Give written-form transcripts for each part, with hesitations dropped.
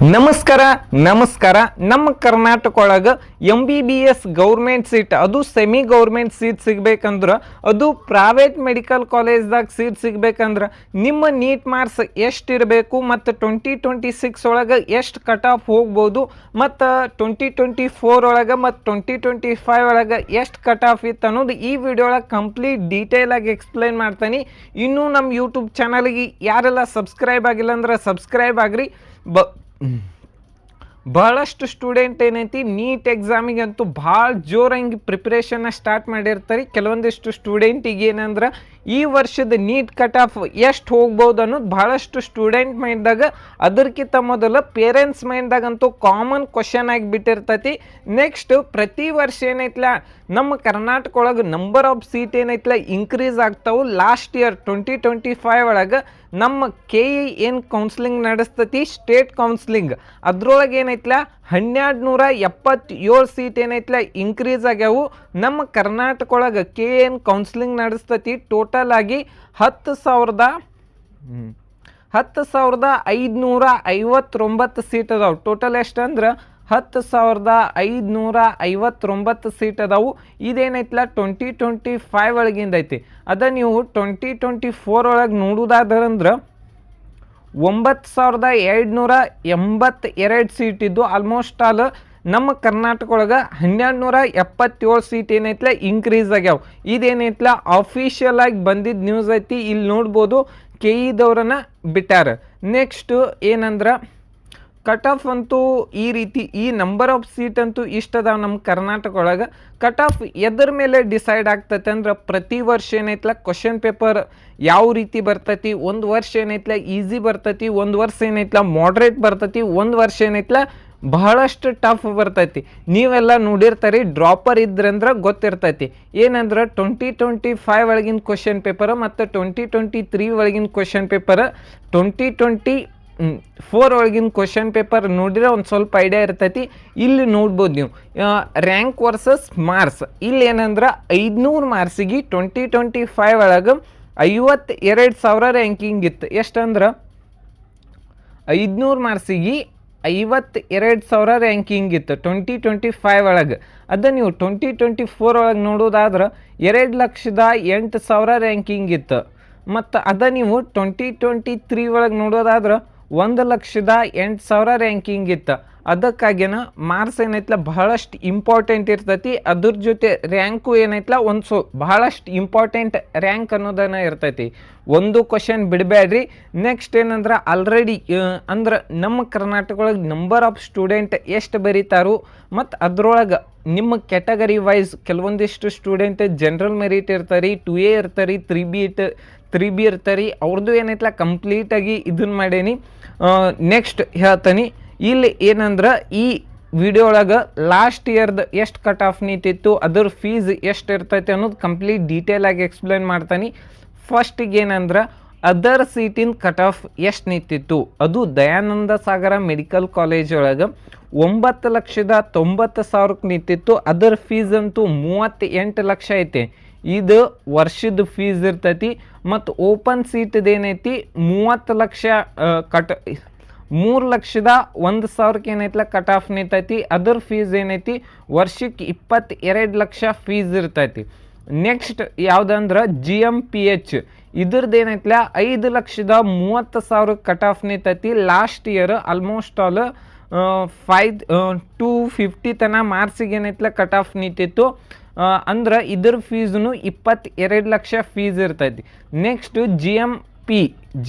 ನಮಸ್ಕಾರ ನಮಸ್ಕಾರ ನಮ್ಮ ಕರ್ನಾಟಕ ಒಳಗೆ MBBS ಗೌರ್ಮೆಂಟ್ ಸೀಟ್ ಅದು ಸೆಮಿ ಗೌರ್ಮೆಂಟ್ ಸೀಟ್ ಸಿಗಬೇಕಂದ್ರೆ ಅದು ಪ್ರೈವೇಟ್ ಮೆಡಿಕಲ್ ಕಾಲೇಜ್ದಾಗ ಸೀಟ್ ಸಿಗಬೇಕಂದ್ರೆ ನಿಮ್ಮ ನೀಟ್ ಮಾರ್ಕ್ಸ್ ಎಷ್ಟು ಇರಬೇಕು ಮತ್ತು 2026 ಒಳಗೆ ಎಷ್ಟು ಕಟ್ ಆಫ್ ಹೋಗ್ಬೋದು ಮತ್ತು 2024 ಒಳಗೆ ಮತ್ತು 2025 ಒಳಗೆ ಎಷ್ಟು ಕಟ್ ಆಫ್ ಇತ್ತು ಅನ್ನೋದು ಈ ವಿಡಿಯೋ ಒಳಗೆ ಕಂಪ್ಲೀಟ್ ಡೀಟೇಲಾಗಿ ಎಕ್ಸ್ಪ್ಲೈನ್ ಮಾಡ್ತೀನಿ. ಇನ್ನೂ ನಮ್ಮ ಯೂಟ್ಯೂಬ್ ಚಾನಲ್ಗೆ ಯಾರೆಲ್ಲ ಸಬ್ಸ್ಕ್ರೈಬ್ ಆಗಿಲ್ಲ ಅಂದ್ರೆ ಸಬ್ಸ್ಕ್ರೈಬ್ ಆಗ್ರಿ. ಬಹಳಷ್ಟು ಸ್ಟೂಡೆಂಟ್ ಏನೈತಿ ನೀಟ್ ಎಕ್ಸಾಮಿಗಂತೂ ಭಾಳ ಜೋರಂಗಿ ಪ್ರಿಪ್ರೇಷನ್ನ ಸ್ಟಾರ್ಟ್ ಮಾಡಿರ್ತಾರೆ. ಕೆಲವೊಂದಿಷ್ಟು ಸ್ಟೂಡೆಂಟಿಗೆ ಏನಂದ್ರೆ ಈ ವರ್ಷದ ನೀಟ್ ಕಟ್ ಆಫ್ ಎಷ್ಟು ಹೋಗ್ಬೋದು ಅನ್ನೋದು ಭಾಳಷ್ಟು ಸ್ಟೂಡೆಂಟ್ ಮೈಂಡ್ದಾಗ, ಅದಕ್ಕಿಂತ ಮೊದಲು ಪೇರೆಂಟ್ಸ್ ಮೈಂಡ್ದಾಗಂತೂ ಕಾಮನ್ ಕ್ವಶನ್ ಆಗಿಬಿಟ್ಟಿರ್ತೈತಿ. ನೆಕ್ಸ್ಟ್ ಪ್ರತಿ ವರ್ಷ ಏನೈತಲ್ಲ ನಮ್ಮ ಕರ್ನಾಟಕ ಒಳಗೆ ನಂಬರ್ ಆಫ್ ಸೀಟ್ ಏನೈತಲ್ಲ ಇನ್ಕ್ರೀಸ್ ಆಗ್ತಾವೆ. ಲಾಸ್ಟ್ ಇಯರ್ 2025 ಒಳಗೆ ನಮ್ಮ KE ಏನು ಕೌನ್ಸ್ಲಿಂಗ್ ನಡೆಸ್ತತಿ ಸ್ಟೇಟ್ ಕೌನ್ಸ್ಲಿಂಗ್, ಅದ್ರೊಳಗೆ ಏನೈತಲ್ಲ 1277 ಸೀಟ್ ಏನೈತಲ್ಲ ಇನ್ಕ್ರೀಸ್ ಆಗ್ಯಾವು. ನಮ್ಮ ಕರ್ನಾಟಕ ಒಳಗೆ KE ಏನು ಕೌನ್ಸ್ಲಿಂಗ್ ನಡೆಸ್ತತಿ ಟೋಟಲ್ ಆಗಿ 10,559 ಸೀಟ್ ಅದಾವೆ. ಟೋಟಲ್ ಎಷ್ಟು ಅಂದ್ರೆ 10,559 ಸೀಟ್ ಅದಾವು. ಇದೇನೈತಲ್ಲ 2025 ಒಳಗಿಂದ ಐತಿ. ಅದ ನೀವು 2024 ಒಳಗೆ ನೋಡೋದಾದ್ರೆ 9,282 ಸೀಟ್ ಇದ್ದು ಆಲ್ಮೋಸ್ಟ್ ಆಲ್ ನಮ್ಮ ಕರ್ನಾಟಕ ಒಳಗೆ 1277 ಸೀಟ್ ಏನೈತಲ್ಲ ಇನ್ಕ್ರೀಸ್ ಆಗ್ಯಾವ. ಇದೇನೈತಲ್ಲ ಅಫಿಷಿಯಲ್ ಆಗಿ ಬಂದಿದ್ದ ನ್ಯೂಸ್ ಐತಿ, ಇಲ್ಲಿ ನೋಡ್ಬೋದು KE ಬಿಟ್ಟಾರ. ನೆಕ್ಸ್ಟ್ ಏನಂದ್ರೆ ಕಟ್ ಆಫ್ ಅಂತೂ ಈ ರೀತಿ, ಈ ನಂಬರ್ ಆಫ್ ಸೀಟ್ ಅಂತೂ ಇಷ್ಟದಾವ ನಮ್ಮ ಕರ್ನಾಟಕ ಒಳಗೆ. ಕಟ್ ಆಫ್ ಎದ್ರ ಮೇಲೆ ಡಿಸೈಡ್ ಆಗ್ತೈತೆ ಅಂದ್ರೆ ಪ್ರತಿ ವರ್ಷ ಏನೈತಲ್ಲ ಕ್ವಶನ್ ಪೇಪರ್ ಯಾವ ರೀತಿ ಬರ್ತೈತಿ. ಒಂದು ವರ್ಷ ಏನೈತಲ್ಲ ಈಸಿ ಬರ್ತೈತಿ, ಒಂದು ವರ್ಷ ಏನೈತಲ್ಲ ಮಾಡ್ರೇಟ್ ಬರ್ತೈತಿ, ಒಂದು ವರ್ಷ ಏನೈತಲ್ಲ ಬಹಳಷ್ಟು ಟಫ್ ಬರ್ತೈತಿ. ನೀವೆಲ್ಲ ನೋಡಿರ್ತಾರೆ, ಡ್ರಾಪರ್ ಇದ್ರಂದ್ರೆ ಗೊತ್ತಿರ್ತೈತಿ. ಏನಂದ್ರೆ 2025 ಒಳಗಿನ ಕ್ವಶನ್ ಪೇಪರ್ ಮತ್ತು 2023 ಒಳಗಿನ ಕ್ವಶನ್ ಪೇಪರ್, 2024 ಒಳಗಿನ ಕ್ವಶನ್ ಪೇಪರ್ ನೋಡಿದ್ರೆ ಒಂದು ಸ್ವಲ್ಪ ಐಡಿಯಾ ಇರ್ತೈತಿ. ಇಲ್ಲಿ ನೋಡ್ಬೋದು ನೀವು ರ್ಯಾಂಕ್ ವರ್ಸಸ್ ಮಾರ್ಕ್ಸ್. ಇಲ್ಲಿ ಏನಂದ್ರೆ 500 ಮಾರ್ಕ್ಸಿಗೆ 2025 ಒಳಗೆ 52,000 ರ್ಯಾಂಕಿಂಗ್ ಇತ್ತು. ಎಷ್ಟಂದ್ರೆ 500 ಮಾರ್ಕ್ಸಿಗೆ 52,000 ರ್ಯಾಂಕಿಂಗ್ ಇತ್ತು 2025 ಒಳಗೆ. ಅದು ನೀವು 2024 ಒಳಗೆ ನೋಡೋದಾದ್ರೆ 2,08,000 ರ್ಯಾಂಕಿಂಗ್ ಇತ್ತು. ಮತ್ತು ಅದ ನೀವು 2023 ಒಳಗೆ ನೋಡೋದಾದ್ರೆ 1,08,000 ರ್ಯಾಂಕಿಂಗ್ ಇತ್ತು. ಅದಕ್ಕಾಗಿನ ಮಾರ್ಕ್ಸ್ ಏನೈತಲ್ಲ ಬಹಳಷ್ಟು ಇಂಪಾರ್ಟೆಂಟ್ ಇರ್ತೈತಿ. ಅದ್ರ ಜೊತೆ ರ್ಯಾಂಕು ಏನೈತಲ್ಲ ಬಹಳಷ್ಟು ಇಂಪಾರ್ಟೆಂಟ್ ರ್ಯಾಂಕ್ ಅನ್ನೋದನ್ನ ಇರ್ತೈತಿ. ಒಂದು ಕ್ವಶನ್ ಬಿಡಬೇಡ್ರಿ. ನೆಕ್ಸ್ಟ್ ಏನಂದ್ರೆ ಆಲ್ರೆಡಿ ಅಂದ್ರೆ ನಮ್ಮ ಕರ್ನಾಟಕ ಒಳಗೆ ನಂಬರ್ ಆಫ್ ಸ್ಟೂಡೆಂಟ್ ಎಷ್ಟು ಬರೀತಾರೋ ಮತ್ತು ಅದ್ರೊಳಗೆ ನಿಮ್ಮ ಕ್ಯಾಟಗರಿ ವೈಸ್ ಕೆಲವೊಂದಿಷ್ಟು ಸ್ಟೂಡೆಂಟ್ ಜನರಲ್ ಮೆರಿಟ್ ಇರ್ತಾರೆ, 2A ಇರ್ತಾರೆ, 3B ಇರ್ತಾರೆ. ಅವ್ರದ್ದು ಏನೈತಲ್ಲ ಕಂಪ್ಲೀಟಾಗಿ ಇದನ್ನ ಮಾಡೇನಿ. ನೆಕ್ಸ್ಟ್ ಹೇಳ್ತೀನಿ, ಇಲ್ಲಿ ಏನಂದ್ರೆ ಈ ವಿಡಿಯೋ ಒಳಗೆ ಲಾಸ್ಟ್ ಇಯರ್ದು ಎಷ್ಟು ಕಟ್ ಆಫ್ ನಿಂತಿತ್ತು, ಅದ್ರ ಫೀಸ್ ಎಷ್ಟು ಇರ್ತೈತೆ ಅನ್ನೋದು ಕಂಪ್ಲೀಟ್ ಡೀಟೇಲಾಗಿ ಎಕ್ಸ್ಪ್ಲೇನ್ ಮಾಡ್ತೀನಿ. ಫಸ್ಟಿಗೆ ಏನಂದ್ರೆ ಅದರ್ ಸೀಟಿನ ಕಟ್ ಆಫ್ ಎಷ್ಟು ನಿಂತಿತ್ತು, ಅದು ದಯಾನಂದ ಸಾಗರ ಮೆಡಿಕಲ್ ಕಾಲೇಜ್ ಒಳಗೆ 9,90,000 ನಿಂತಿತ್ತು. ಅದರ ಫೀಸ್ ಅಂತೂ 38 ಲಕ್ಷ ಐತೆ. ಇದು ವರ್ಷದ ಫೀಸ್ ಇರ್ತೈತಿ. ಮತ್ತು ಓಪನ್ ಸೀಟ್ದು ಏನೈತಿ 30 ಲಕ್ಷ 3,01,000 ಏನೈತಲ್ಲ ಕಟ್ ಆಫ್ ನಿಂತೈತಿ. ಅದರ ಫೀಸ್ ಏನೈತಿ ವರ್ಷಕ್ಕೆ 22 ಲಕ್ಷ ಫೀಸ್ ಇರ್ತೈತಿ. ನೆಕ್ಸ್ಟ್ ಯಾವುದಂದ್ರೆ GMPH, ಇದ್ರದ್ದು ಏನೈತಲ್ಲ 5,30,000 ಕಟ್ ಆಫ್ ನಿಂತೈತಿ. ಲಾಸ್ಟ್ ಇಯರ್ ಆಲ್ಮೋಸ್ಟ್ ಆಲ್ 250 ತನಕ ಮಾರ್ಕ್ಸಿಗೆ ಏನೈತಲ್ಲ ಕಟ್ ಆಫ್ ನಿಂತಿತ್ತು. ಅಂದ್ರೆ ಇದ್ರ ಫೀಸ್ನು 22 ಲಕ್ಷ ಫೀಸ್ ಇರ್ತೈತಿ. ನೆಕ್ಸ್ಟ್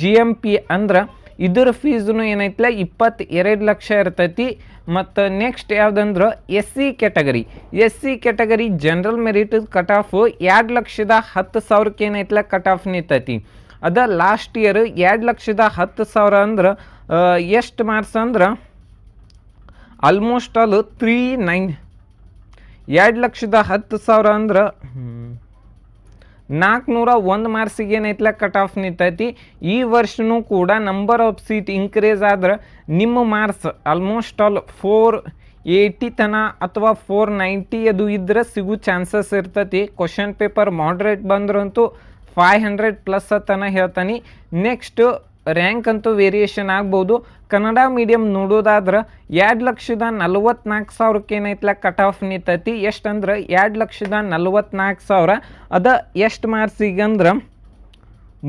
GMP ಅಂದ್ರೆ ಇದ್ರ ಫೀಸ್ನು ಏನೈತಲ್ಲ 22 ಲಕ್ಷ ಇರ್ತೈತಿ. ಮತ್ತು ನೆಕ್ಸ್ಟ್ ಯಾವುದಂದ್ರೆ SC category general merit cut off 2,10,000 ಏನೈತಲ್ಲ ಕಟ್ ಆಫ್ ನಿಂತೈತಿ. ಅದ ಲಾಸ್ಟ್ ಇಯರ್ 2,10,000 ಅಂದ್ರೆ ಎಷ್ಟು ಮಾರ್ಕ್ಸ್ ಅಂದ್ರೆ ಆಲ್ಮೋಸ್ಟ್ ಆಲ್ 2,10,000 ಅಂದ್ರೆ 401 ಮಾರ್ಕ್ಸಿಗೆ ಏನೈತಲ್ಲ ಕಟ್ ಆಫ್ ನಿಂತೈತಿ. ಈ ವರ್ಷನೂ ಕೂಡ ನಂಬರ್ ಆಫ್ ಸೀಟ್ ಇನ್ಕ್ರೀಸ್ ಆದ್ರೆ ನಿಮ್ಮ ಮಾರ್ಕ್ಸ್ ಆಲ್ಮೋಸ್ಟ್ ಆಲ್ 480 ತನಕ ಅಥವಾ 490 ಅದು ಇದ್ರೆ ಸಿಗೋ ಚಾನ್ಸಸ್ ಇರ್ತೈತಿ. ಕ್ವಶನ್ ಪೇಪರ್ ಮಾಡ್ರೇಟ್ ಬಂದ್ರಂತೂ 500+ ತನಕ ಹೇಳ್ತಾನೆ. ನೆಕ್ಸ್ಟ್ ರ್ಯಾಂಕ್ ಅಂತೂ ವೇರಿಯೇಷನ್ ಆಗ್ಬೋದು. ಕನ್ನಡ ಮೀಡಿಯಮ್ ನೋಡೋದಾದ್ರೆ 2,44,000 ಏನೈತ್ಲ ಕಟ್ ಆಫ್ ನಿಂತೈತಿ. ಎಷ್ಟಂದ್ರೆ 2,44,000 ಅದ ಎಷ್ಟು ಮಾರ್ಕ್ಸಿಗಂದ್ರೆ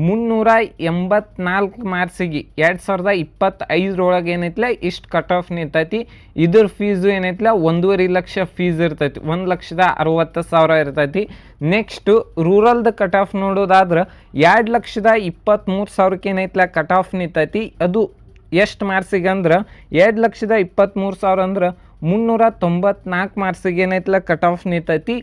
384 ಮಾರ್ಕ್ಸಿಗೆ 2025 ಏನೈತ್ಲ ಇಷ್ಟು ಕಟ್ ಆಫ್ ನಿಂತೈತಿ. ಇದ್ರ ಫೀಸು ಏನೈತ್ಲ 1.5 ಲಕ್ಷ ಫೀಸ್ ಇರ್ತೈತಿ, 1,60,000 ಇರ್ತೈತಿ. ನೆಕ್ಸ್ಟು ರೂರಲ್ದು ಕಟ್ ಆಫ್ ನೋಡೋದಾದ್ರೆ 2,23,000 ಏನೈತ್ಲ ಕಟ್ ಆಫ್ ನಿಂತೈತಿ. ಅದು ಎಷ್ಟು ಮಾರ್ಕ್ಸಿಗೆ ಅಂದ್ರೆ 2,23,000 ಅಂದ್ರೆ 394 ಮಾರ್ಕ್ಸಿಗೆ ಏನೈತ್ಲ ಕಟ್ ಆಫ್ ನಿಂತೈತಿ.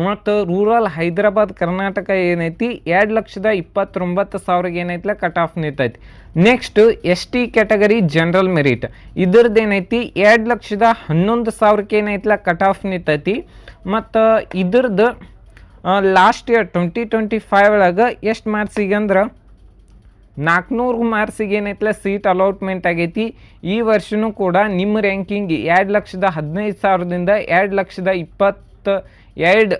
ಮತ್ತು ರೂರಲ್ ಹೈದರಾಬಾದ್ ಕರ್ನಾಟಕ ಏನೈತಿ 2,29,000 ಏನೈತ್ಲ ಕಟ್ ಆಫ್ ನಿಂತೈತಿ. Next ST category general merit ಇದ್ರದ್ದು ಏನೈತಿ 2,11,000 ಏನೈತ್ಲ ಕಟ್ ಆಫ್ ನಿಂತೈತಿ. ಮತ್ತು ಇದ್ರದ್ದು ಲಾಸ್ಟ್ ಇಯರ್ 2025 ಒಳಗೆ ಎಷ್ಟು ಮಾರ್ಕ್ಸಿಗೆ ಅಂದ್ರೆ 400 ಮಾರ್ಕ್ಸಿಗೆ ಏನೈತ್ಲ ಸೀಟ್ ಅಲಾಟ್ಮೆಂಟ್ ಆಗೈತಿ. ಈ ವರ್ಷವೂ ಕೂಡ ನಿಮ್ಮ ರ್ಯಾಂಕಿಂಗ್ 2,15,000ದಿಂದ 2,22,000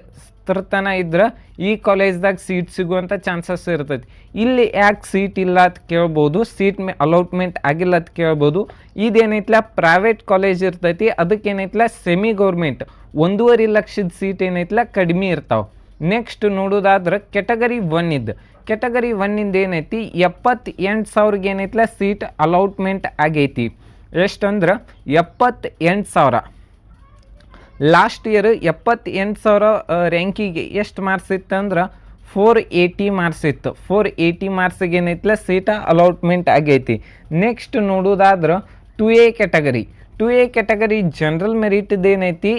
ತನ ಇದ್ರೆ ಈ ಕಾಲೇಜ್ದಾಗ ಸೀಟ್ ಸಿಗುವಂಥ ಚಾನ್ಸಸ್ ಇರ್ತೈತಿ. ಇಲ್ಲಿ ಯಾಕೆ ಸೀಟ್ ಇಲ್ಲ ಅಂತ ಕೇಳ್ಬೋದು, ಸೀಟ್ ಅಲಾಟ್ಮೆಂಟ್ ಆಗಿಲ್ಲ ಅಂತ ಕೇಳ್ಬೋದು. ಇದೇನೈತ್ಲ ಪ್ರೈವೇಟ್ ಕಾಲೇಜ್ ಇರ್ತೈತಿ, ಅದಕ್ಕೇನೈತ್ಲ ಸೆಮಿ ಗೌರ್ಮೆಂಟ್ 1.5 ಲಕ್ಷದ ಸೀಟ್ ಏನೈತ್ಲ ಕಡಿಮೆ ಇರ್ತಾವೆ. ನೆಕ್ಸ್ಟ್ ನೋಡೋದಾದ್ರೆ ಕೆಟಗರಿ 1 ಇದ್ದು ಕೆಟಗರಿ 1 ಏನೈತಿ 78,000 ಏನೈತ್ಲ ಸೀಟ್ ಅಲಾಟ್ಮೆಂಟ್ ಆಗೈತಿ. ಎಷ್ಟಂದ್ರೆ 78,000. ಲಾಸ್ಟ್ ಇಯರ್ 78,000 ರ್ಯಾಂಕಿಗೆ ಎಷ್ಟು ಮಾರ್ಕ್ಸ್ ಇತ್ತು ಅಂದ್ರೆ 480 ಮಾರ್ಕ್ಸ್ ಇತ್ತು. 480 ಮಾರ್ಕ್ಸಿಗೆ ಏನೈತ್ಲ ಸೀಟ ಅಲಾಟ್ಮೆಂಟ್ ಆಗೈತಿ. ನೆಕ್ಸ್ಟ್ ನೋಡೋದಾದ್ರೆ 2A category 2A category general ಮೆರಿಟ್ದು ಏನೈತಿ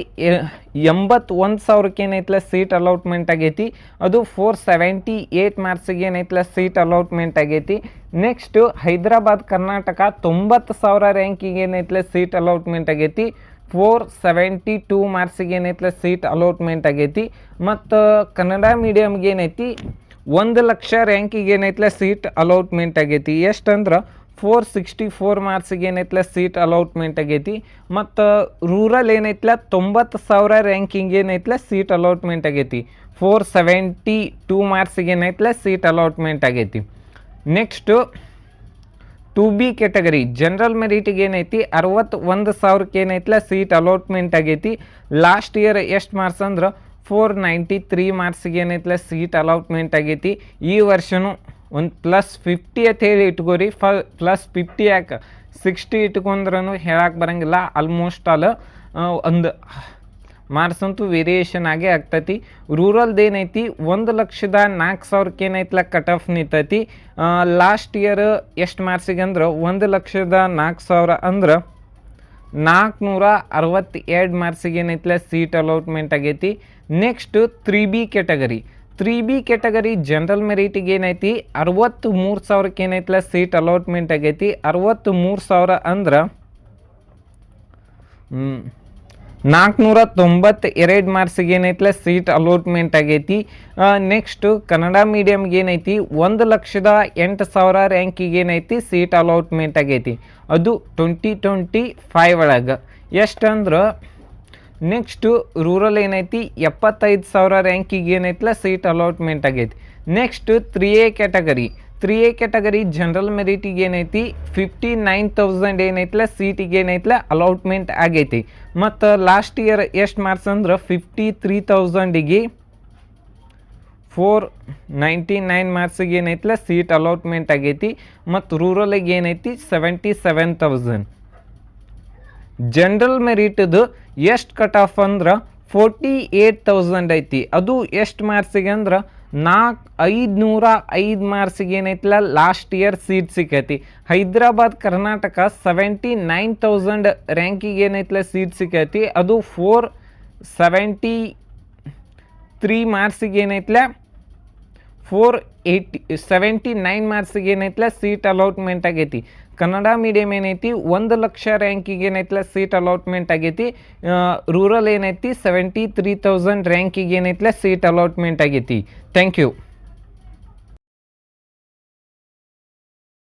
81,000 ಏನೈತ್ಲ ಸೀಟ್ ಅಲಾಟ್ಮೆಂಟ್ ಆಗೈತಿ. ಅದು 478 ಮಾರ್ಕ್ಸಿಗೆ ಏನೈತ್ಲ ಸೀಟ್ ಅಲಾಟ್ಮೆಂಟ್ ಆಗೈತಿ. ನೆಕ್ಸ್ಟು ಹೈದರಾಬಾದ್ ಕರ್ನಾಟಕ 90,000 ರ್ಯಾಂಕಿಗೆ ಏನೈತ್ಲ ಸೀಟ್ ಅಲಾಟ್ಮೆಂಟ್ ಆಗೈತಿ. 472 ಮಾರ್ಕ್ಸಿಗೆ ಏನೈತ್ಲ ಸೀಟ್ ಅಲಾಟ್ಮೆಂಟ್ ಆಗೈತಿ. ಮತ್ತು ಕನ್ನಡ ಮೀಡಿಯಮ್ಗೆ ಏನೈತಿ 1 ಲಕ್ಷ ರ್ಯಾಂಕಿಗೆ ಏನೈತ್ಲ ಸೀಟ್ ಅಲಾಟ್ಮೆಂಟ್ ಆಗೈತಿ. ಎಷ್ಟಂದ್ರೆ 464 ಮಾರ್ಕ್ಸಿಗೆ ಏನೈತ್ಲ ಸೀಟ್ ಅಲಾಟ್ಮೆಂಟ್ ಆಗೈತಿ. ಮತ್ತು ರೂರಲ್ ಏನೈತ್ಲ 90,000 ರ್ಯಾಂಕಿಂಗ್ ಏನೈತ್ಲ ಸೀಟ್ ಅಲಾಟ್ಮೆಂಟ್ ಆಗೈತಿ. 472 ಮಾರ್ಕ್ಸಿಗೆ ಏನೈತ್ಲ ಸೀಟ್ ಅಲಾಟ್ಮೆಂಟ್ ಆಗೈತಿ. ನೆಕ್ಸ್ಟು 2B ಕ್ಯಾಟಗರಿ ಜನರಲ್ ಮೆರಿಟಿಗೆ ಏನೈತಿ 61,000 ಏನೈತ್ಲ ಸೀಟ್ ಅಲಾಟ್ಮೆಂಟ್ ಆಗೈತಿ. ಲಾಸ್ಟ್ ಇಯರ್ ಎಷ್ಟು ಮಾರ್ಕ್ಸ್ ಅಂದ್ರೆ 493 ಮಾರ್ಕ್ಸಿಗೆ ಏನೈತ್ಲ ಸೀಟ್ ಅಲಾಟ್ಮೆಂಟ್ ಆಗೈತಿ. ಈ ವರ್ಷವೂ ಒಂದು +50 ಅಂತ ಹೇಳಿ ಇಟ್ಕೋರಿ. +50 ಯಾಕೆ 60 ಇಟ್ಕೊಂಡ್ರೂ ಹೇಳಕ್ಕೆ ಬರೋಂಗಿಲ್ಲ. ಆಲ್ಮೋಸ್ಟ್ ಆಲ್ ಒಂದು ಮಾರ್ಕ್ಸ್ ಅಂತೂ ವೇರಿಯೇಷನ್ ಆಗೇ ಆಗ್ತೈತಿ. ರೂರಲ್ದು ಏನೈತಿ 1,04,000 ಏನೈತ್ಲ ಕಟ್ ಆಫ್ ನಿಂತೈತಿ. ಲಾಸ್ಟ್ ಇಯರ್ ಎಷ್ಟು ಮಾರ್ಕ್ಸಿಗೆ ಅಂದ್ರೆ 1,04,000 ಅಂದ್ರೆ 462 ಮಾರ್ಕ್ಸಿಗೆ ಏನೈತ್ಲ ಸೀಟ್ ಅಲಾಟ್ಮೆಂಟ್ ಆಗೈತಿ. Next 3B category 3B category general ಮೆರಿಟಿಗೆ ಏನೈತಿ 63,000 ಏನೈತ್ಲ ಸೀಟ್ ಅಲಾಟ್ಮೆಂಟ್ ಆಗೈತಿ. 63,000 ಅಂದ್ರೆ 492 ಮಾರ್ಕ್ಸಿಗೆ ಏನೈತ್ಲ ಸೀಟ್ ಅಲಾಟ್ಮೆಂಟ್ ಆಗೈತಿ. ನೆಕ್ಸ್ಟು ಕನ್ನಡ ಮೀಡಿಯಮ್ಗೆ ಏನೈತಿ 1,08,000 ರ್ಯಾಂಕಿಗೆ ಏನೈತಿ ಸೀಟ್ ಅಲಾಟ್ಮೆಂಟ್ ಆಗೈತಿ. ಅದು 2025 ಒಳಗೆ. ಎಷ್ಟಂದ್ರೆ ನೆಕ್ಸ್ಟು ರೂರಲ್ ಏನೈತಿ 75,000 ರ್ಯಾಂಕಿಗೆ ಏನೈತ್ಲ ಸೀಟ್ ಅಲಾಟ್ಮೆಂಟ್ ಆಗೈತಿ. Next 3A category 3A category general ಮೆರಿಟಿಗೆ ಏನೈತಿ 59,000 ಏನೈತ್ಲ ಸೀಟಿಗೆ ಏನೈತ್ಲ ಅಲಾಟ್ಮೆಂಟ್ ಆಗೈತಿ. ಮತ್ತು ಲಾಸ್ಟ್ ಇಯರ್ ಎಷ್ಟು ಮಾರ್ಕ್ಸ್ ಅಂದ್ರೆ 53,000ಗೆ 499 ಮಾರ್ಕ್ಸಿಗೆ ಏನೈತ್ಲ ಸೀಟ್ ಅಲಾಟ್ಮೆಂಟ್ ಆಗೈತಿ. ಮತ್ತು ರೂರಲಿಗೆ ಏನೈತಿ 77,000. ಜನರಲ್ ಮೆರಿಟ್ದು ಎಷ್ಟು ಕಟ್ ಆಫ್ ಅಂದ್ರೆ 48,000 ಐತಿ. ಅದು ಎಷ್ಟು ಮಾರ್ಕ್ಸಿಗೆ ಅಂದ್ರೆ 505 ಮಾರ್ಕ್ಸಿಗೆ ಏನೈತಿಲ್ಲ ಲಾಸ್ಟ್ ಇಯರ್ ಸೀಟ್ ಸಿಕ್ಕೈತಿ. ಹೈದರಾಬಾದ್ ಕರ್ನಾಟಕ 79,000 ರ್ಯಾಂಕಿಗೆ ಏನೈತಿಲ್ಲ ಸೀಟ್ ಸಿಕ್ಕೈತಿ. ಅದು 473 ಮಾರ್ಕ್ಸಿಗೆ ಏನೈತಿಲ್ಲ 479 ಮಾರ್ಕ್ಸಿಗೆ ಏನೈತಿಲ್ಲ ಸೀಟ್ ಅಲಾಟ್ಮೆಂಟ್ ಆಗೈತಿ. ಕನ್ನಡ ಮೀಡಿಯಮ್ ಏನೈತಿ 1 ಲಕ್ಷ ರ್ಯಾಂಕಿಗೆ ಏನೈತಿಲ್ಲ ಸೀಟ್ ಅಲಾಟ್ಮೆಂಟ್ ಆಗೈತಿ. ರೂರಲ್ ಏನೈತಿ 73,000 ರ್ಯಾಂಕಿಗೆ ಏನೈತಿಲ್ಲ ಸೀಟ್ ಅಲಾಟ್ಮೆಂಟ್ ಆಗೈತಿ. Thank you.